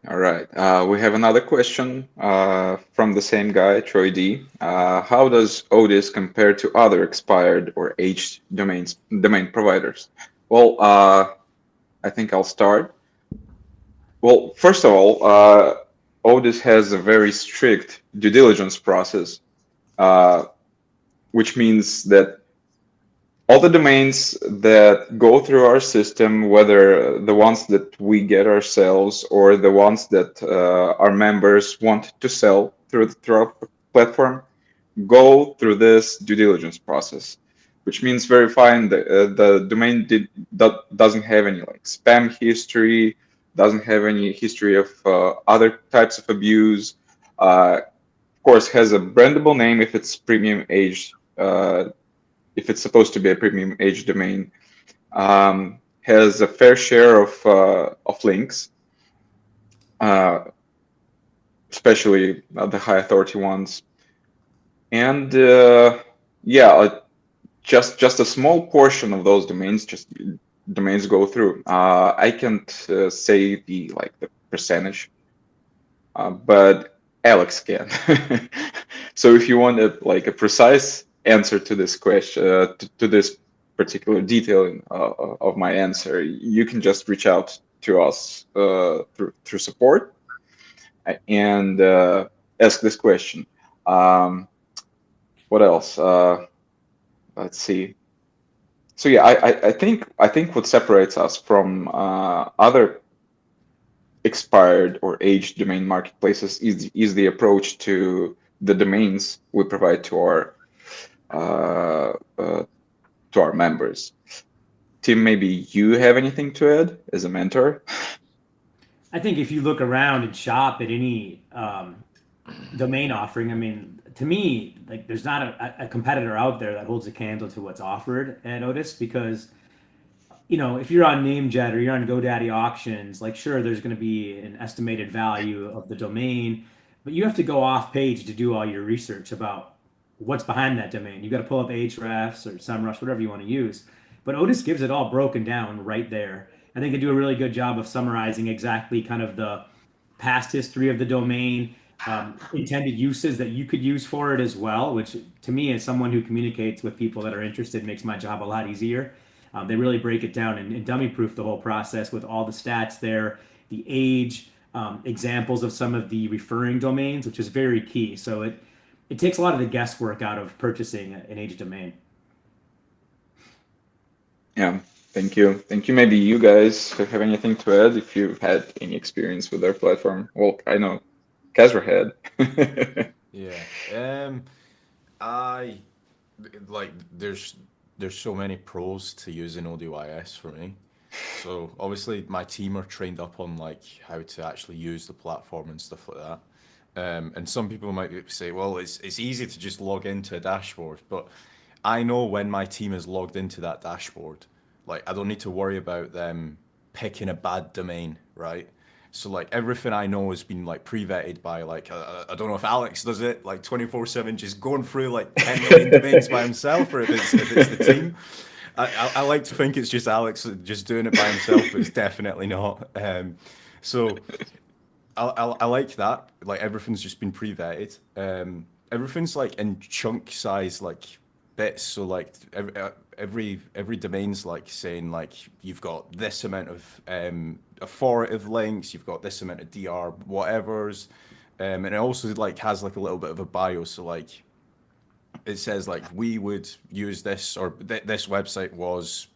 We have another question from the same guy, Troy D. How does Odys compare to other expired or aged domain providers? Well, I think I'll start. Well, first of all, Odys has a very strict due diligence process, which means that all the domains that go through our system, whether the ones that we get ourselves or the ones that our members want to sell through our platform, go through this due diligence process, which means verifying the domain doesn't have any like spam history, doesn't have any history of other types of abuse. Of course, has a brandable name if it's premium aged. If it's supposed to be a premium age domain, has a fair share of links, especially the high authority ones. And just a small portion of those domains go through. I can't say the percentage, but Alex can. So if you want a precise answer to this question, to this particular detail of my answer, you can just reach out to us through support and ask this question. What else? Let's see. So yeah, I think what separates us from other expired or aged domain marketplaces is the approach to the domains we provide uh, uh, to our members. Tim, maybe you have anything to add as a mentor? I think if you look around and shop at any domain offering, I mean, to me, like there's not a competitor out there that holds a candle to what's offered at Odys because, if you're on NameJet or you're on GoDaddy auctions, like sure, there's going to be an estimated value of the domain, but you have to go off page to do all your research about what's behind that domain. You got to pull up Ahrefs or SEMrush, whatever you want to use. But Odys gives it all broken down right there. I think they do a really good job of summarizing exactly kind of the past history of the domain, intended uses that you could use for it as well, which to me, as someone who communicates with people that are interested, makes my job a lot easier. They really break it down and dummy proof the whole process with all the stats there, the age, examples of some of the referring domains, which is very key. So it takes a lot of the guesswork out of purchasing an aged domain. Yeah, thank you. Thank you. Maybe you guys have anything to add if you've had any experience with our platform. Well, I know Kasra had. Yeah. I like there's so many pros to using ODYS for me. So obviously my team are trained up on like how to actually use the platform and stuff like that. And some people might say, well, it's easy to just log into a dashboard, but I know when my team is logged into that dashboard, like I don't need to worry about them picking a bad domain, right? So like everything I know has been like pre-vetted by like I don't know if Alex does it like 24/7, just going through like 10 million domains by himself, or if it's the team. I like to think it's just Alex just doing it by himself, but it's definitely not. So I like that. Like everything's just been pre-vetted. Everything's like in chunk size like bits. So like every domain's like saying like you've got this amount of authoritative links, you've got this amount of DR whatevers, and it also like has like a little bit of a bio. So like it says like we would use this, or this website was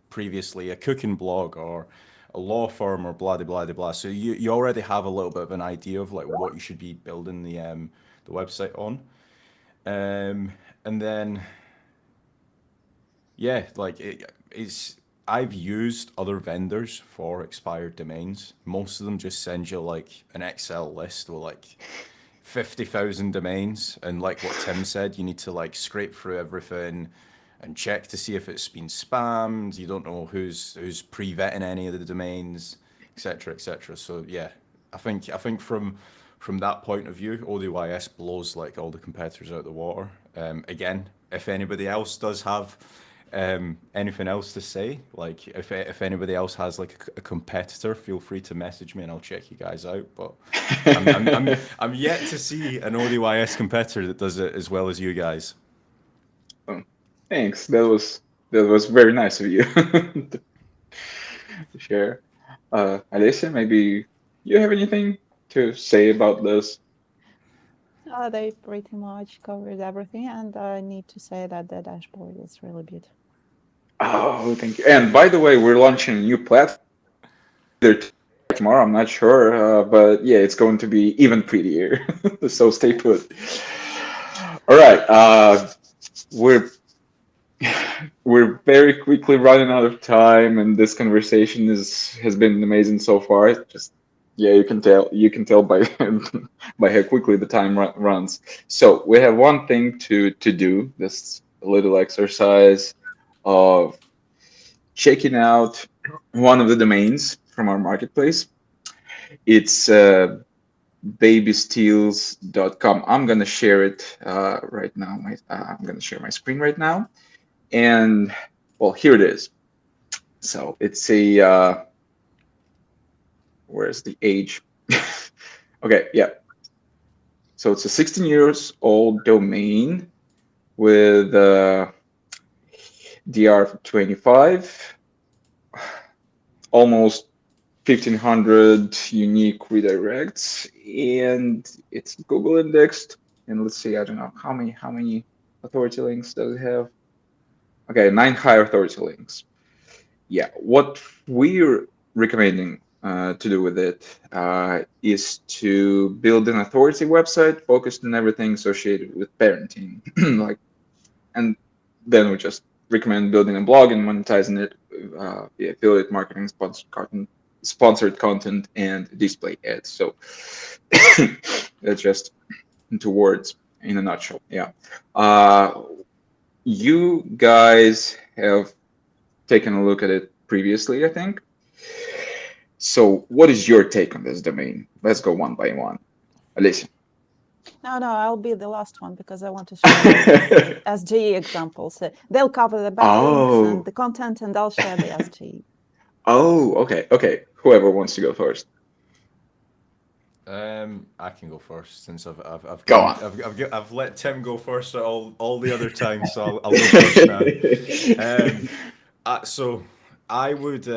previously a cooking blog or a law firm or blah blah blah blah. So you already have a little bit of an idea of like what you should be building the website on, and then yeah, like it's I've used other vendors for expired domains. Most of them just send you like an Excel list with like 50,000 domains, and like what Tim said, you need to like scrape through everything and check to see if it's been spammed. You don't know who's pre-vetting any of the domains, etc., etc. So yeah, I think from that point of view, ODYS blows like all the competitors out of the water. Again, if anybody else does have anything else to say, like if anybody else has like a competitor, feel free to message me and I'll check you guys out. But I'm yet to see an ODYS competitor that does it as well as you guys. Thanks. That was very nice of you to share. Olesia, maybe you have anything to say about this? They pretty much covered everything, and I need to say that the dashboard is really beautiful. Oh, thank you. And by the way, we're launching a new platform either tomorrow, I'm not sure, but yeah, it's going to be even prettier. So stay put. All right, we're very quickly running out of time, and this conversation has been amazing so far. Just yeah, you can tell by by how quickly the time runs. So we have one thing to do, this little exercise of checking out one of the domains from our marketplace. It's babysteals.com. I'm gonna share it right now. I'm gonna share my screen right now, and well, here it is. So it's a where's the age? Okay, yeah. So it's a 16 years old domain with DR25, almost 1,500 unique redirects, and it's Google indexed. And let's see, I don't know how many authority links does it have? Okay, 9 high authority links. Yeah, what we're recommending to do with it is to build an authority website focused on everything associated with parenting, like, and then we just recommend building a blog and monetizing it via affiliate marketing, sponsored content, and display ads. So that's just 2 words in a nutshell. Yeah. You guys have taken a look at it previously, I think. So what is your take on this domain? Let's go one by one. Olesia. No, I'll be the last one because I want to share SGE examples. They'll cover the backlinks and the content, and I'll share the SGE. Oh, okay. Whoever wants to go first. I can go first since I've Go on. I've let Tim go first all the other times, so I'll go first now. So I would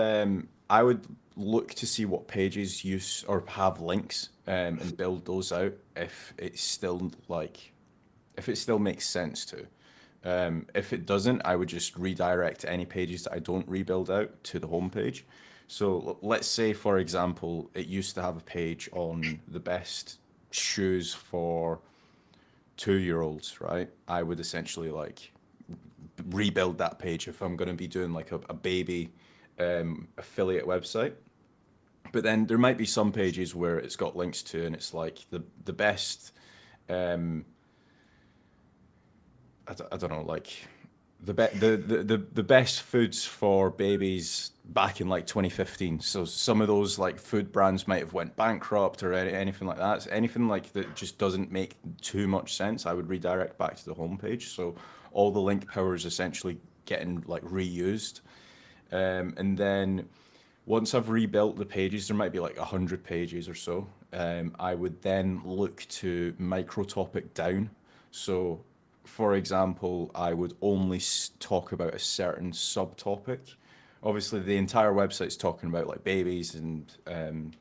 look to see what pages use or have links and build those out if it still makes sense to. If it doesn't, I would just redirect any pages that I don't rebuild out to the homepage. So let's say, for example, it used to have a page on the best shoes for 2-year-olds, right? I would essentially like rebuild that page if I'm going to be doing like a baby affiliate website. But then there might be some pages where it's got links to, and it's like the best, I don't know, like the best foods for babies back in like 2015. So some of those like food brands might have went bankrupt or anything like that. Anything like that just doesn't make too much sense, I would redirect back to the homepage. So all the link power is essentially getting like reused. And then once I've rebuilt the pages, there might be like 100 pages or so. I would then look to micro topic down. So for example, I would only talk about a certain subtopic. Obviously, the entire website's talking about like babies and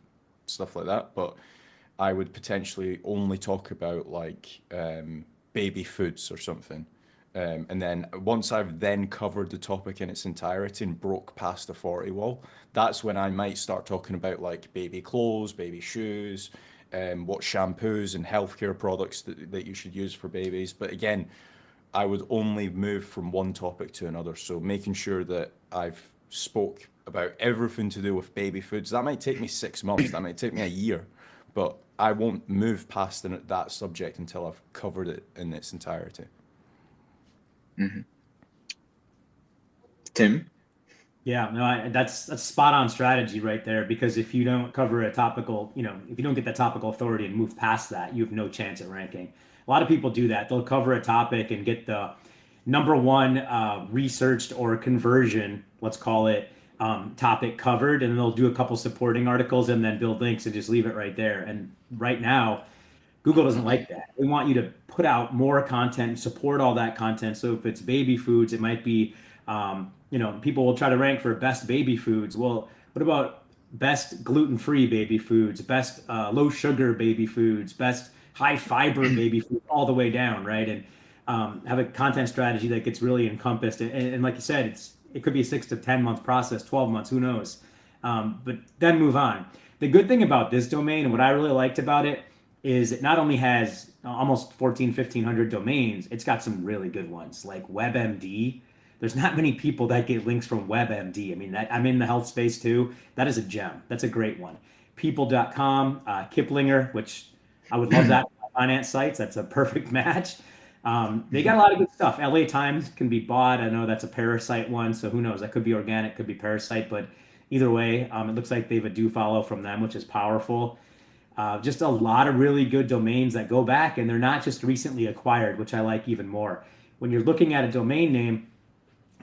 stuff like that, but I would potentially only talk about like baby foods or something. And then once I've then covered the topic in its entirety and broke past the 40 wall, that's when I might start talking about like baby clothes, baby shoes, what shampoos and healthcare products that you should use for babies. But again, I would only move from one topic to another. So making sure that I've spoke about everything to do with baby foods. That might take me 6 months. That might take me a year, but I won't move past that subject until I've covered it in its entirety. Mm-hmm. Tim? Yeah, no, that's spot on strategy right there, because if you don't cover a topical, if you don't get that topical authority and move past that, you have no chance at ranking. A lot of people do that. They'll cover a topic and get the number one researched or conversion, let's call it, topic covered, and they'll do a couple supporting articles and then build links and just leave it right there. And right now, Google doesn't like that. They want you to put out more content and support all that content. So if it's baby foods, it might be, people will try to rank for best baby foods. Well, what about best gluten-free baby foods, best low sugar baby foods, best high fiber baby food, all the way down, right? And have a content strategy that gets really encompassed. And like you said, it could be a 6 to 10 month process, 12 months, who knows? But then move on. The good thing about this domain, and what I really liked about it, is it not only has almost 1,500 domains, it's got some really good ones like WebMD. There's not many people that get links from WebMD. I mean, I'm in the health space too. That is a gem. That's a great one. People.com, Kiplinger, which I would love that for finance sites. That's a perfect match. They got a lot of good stuff. LA Times can be bought. I know that's a parasite one, so who knows? That could be organic, could be parasite, but either way, it looks like they have a do follow from them, which is powerful. Just a lot of really good domains that go back, and they're not just recently acquired, which I like even more. When you're looking at a domain name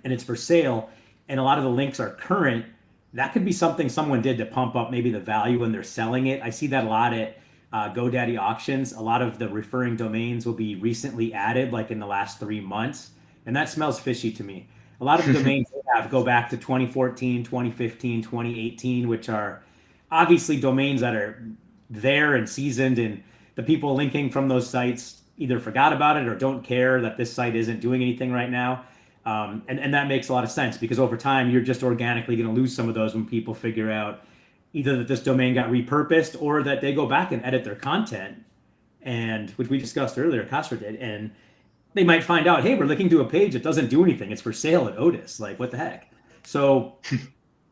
and it's for sale, and a lot of the links are current, that could be something someone did to pump up maybe the value when they're selling it. I see that a lot at GoDaddy auctions. A lot of the referring domains will be recently added, like in the last 3 months, and that smells fishy to me. A lot of the domains they have go back to 2014, 2015, 2018, which are obviously domains that are there and seasoned, and the people linking from those sites either forgot about it or don't care that this site isn't doing anything right now. And that makes a lot of sense, because over time you're just organically going to lose some of those when people figure out either that this domain got repurposed or that they go back and edit their content, and which we discussed earlier, Kasra did, and they might find out, hey, we're linking to a page that doesn't do anything. It's for sale at Odys. Like, what the heck? So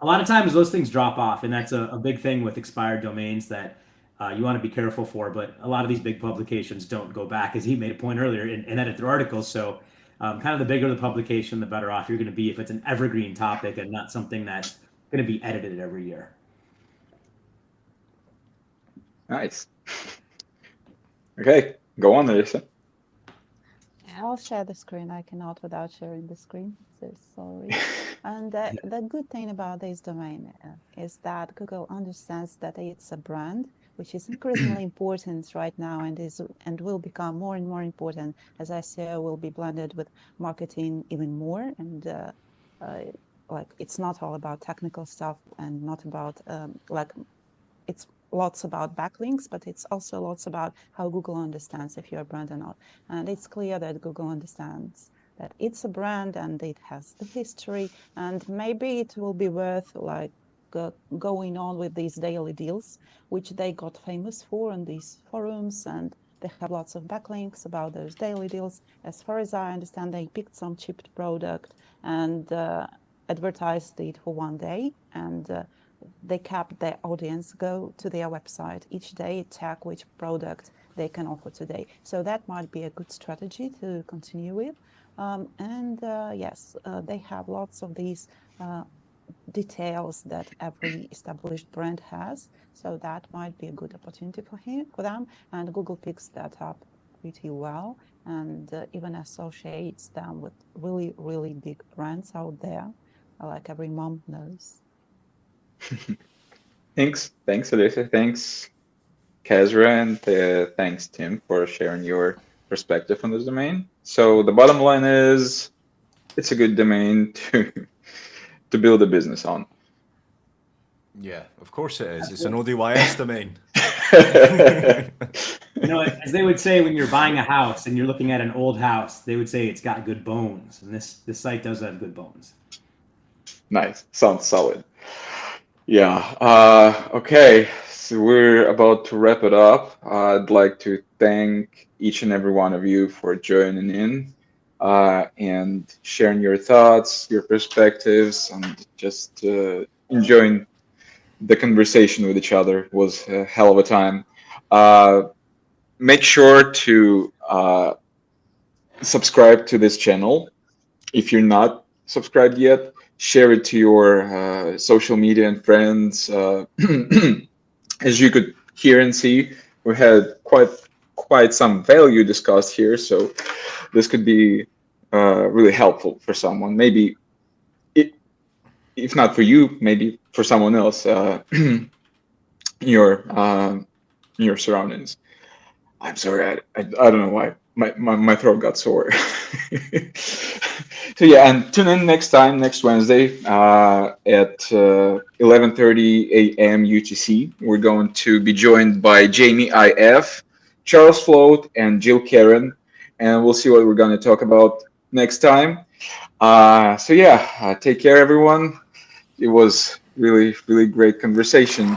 a lot of times those things drop off, and that's a big thing with expired domains that you want to be careful for. But a lot of these big publications don't go back, as he made a point earlier, and edit their articles. So kind of the bigger the publication, the better off you're going to be if it's an evergreen topic and not something that's going to be edited every year. Nice. Okay, go on, Olesia. I'll share the screen. I cannot without sharing the screen. So sorry. And the good thing about this domain is that Google understands that it's a brand, which is increasingly important right now, and will become more and more important as SEO will be blended with marketing even more. And like, it's not all about technical stuff, and not about it's lots about backlinks, but it's also lots about how Google understands if you're a brand or not. And it's clear that Google understands that it's a brand and it has the history, and maybe it will be worth like going on with these daily deals, which they got famous for on these forums, and they have lots of backlinks about those daily deals. As far as I understand, they picked some cheap product and advertised it for one day, and they kept their audience go to their website each day, check which product they can offer today. So that might be a good strategy to continue with. Yes, they have lots of these details that every established brand has. So that might be a good opportunity for them. And Google picks that up pretty well, and even associates them with really, really big brands out there, like every mom knows. Thanks, Olesia. Thanks, Kasra, and thanks, Tim, for sharing your perspective on this domain. So the bottom line is, it's a good domain to build a business on. Yeah, of course it is. It's an ODYS domain. You know, as they would say when you're buying a house and you're looking at an old house, they would say it's got good bones, and this site does have good bones. Nice, sounds solid. Yeah. Okay. So we're about to wrap it up. I'd like to thank each and every one of you for joining in and sharing your thoughts, your perspectives, and just enjoying the conversation with each other. It was a hell of a time. Make sure to subscribe to this channel if you're not subscribed yet. Share it to your social media and friends. As you could hear and see, we had quite some value discussed here, so this could be really helpful for someone. Maybe, if not for you, maybe for someone else in your surroundings. I'm sorry, I don't know why my throat got sore. So yeah, and tune in next Wednesday at 11:30 a.m. UTC. We're going to be joined by Jamie IF, Charles Float, and Jill Karen, and we'll see what we're going to talk about next time. So yeah, take care, everyone. It was really, really great conversation.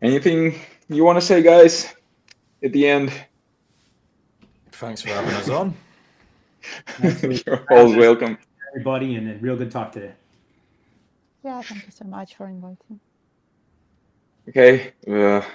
Anything you want to say, guys, at the end? Thanks for having us on. You're always welcome. Everybody, and a real good talk today. Yeah, thank you so much for inviting. Okay, bye-bye.